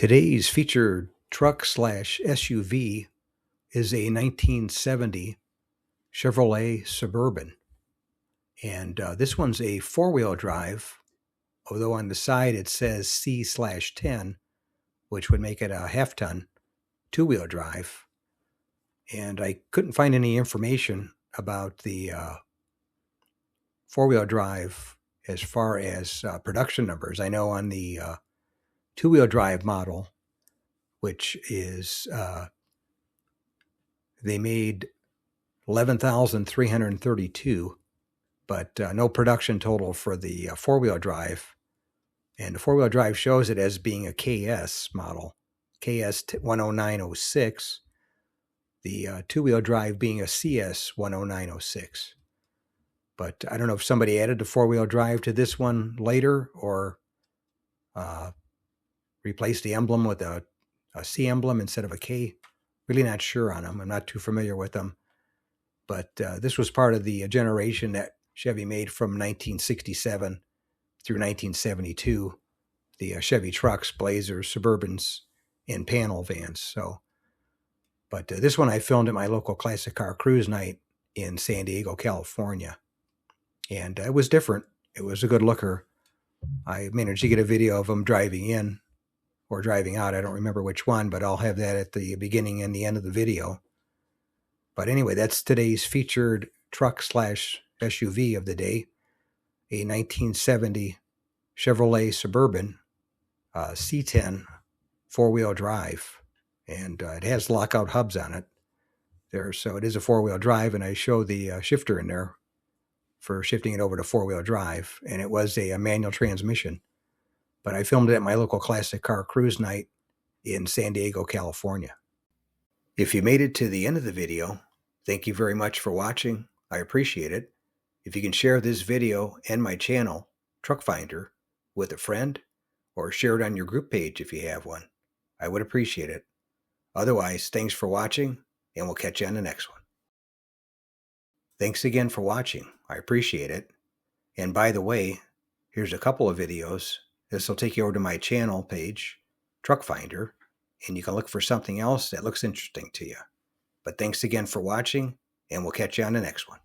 Today's featured truck slash SUV is a 1970 Chevrolet Suburban. And this one's a four-wheel drive, although on the side it says C/10, which would make it a half-ton two-wheel drive. And I couldn't find any information about the four-wheel drive as far as production numbers. I know on the two-wheel drive model, which is they made 11,332, but no production total for the four-wheel drive. And the four-wheel drive shows it as being a KS model, KS 10906, the two-wheel drive being a CS 10906. But I don't know if somebody added the four-wheel drive to this one later or replaced the emblem with a C emblem instead of a K. Really not sure on them. I'm not too familiar with them. But this was part of the generation that Chevy made from 1967 through 1972, the Chevy trucks, Blazers, Suburbans, and panel vans. But this one I filmed at my local classic car cruise night in San Diego, California. And it was different. It was a good looker. I managed to get a video of them driving in or driving out. I don't remember which one, but I'll have that at the beginning and the end of the video. But anyway, that's today's featured truck slash SUV of the day, a 1970 Chevrolet Suburban C10 four-wheel drive. And it has lockout hubs on it there. So it is a four-wheel drive, and I show the shifter in there for shifting it over to four-wheel drive. And it was a manual transmission. But I filmed it at my local classic car cruise night in San Diego, California. If you made it to the end of the video, thank you very much for watching. I appreciate it. If you can share this video and my channel, Truck Finder, with a friend, or share it on your group page if you have one, I would appreciate it. Otherwise, thanks for watching, and we'll catch you on the next one. Thanks again for watching. I appreciate it. And by the way, here's a couple of videos. This will take you over to my channel page, Truck Finder, and you can look for something else that looks interesting to you. But thanks again for watching, and we'll catch you on the next one.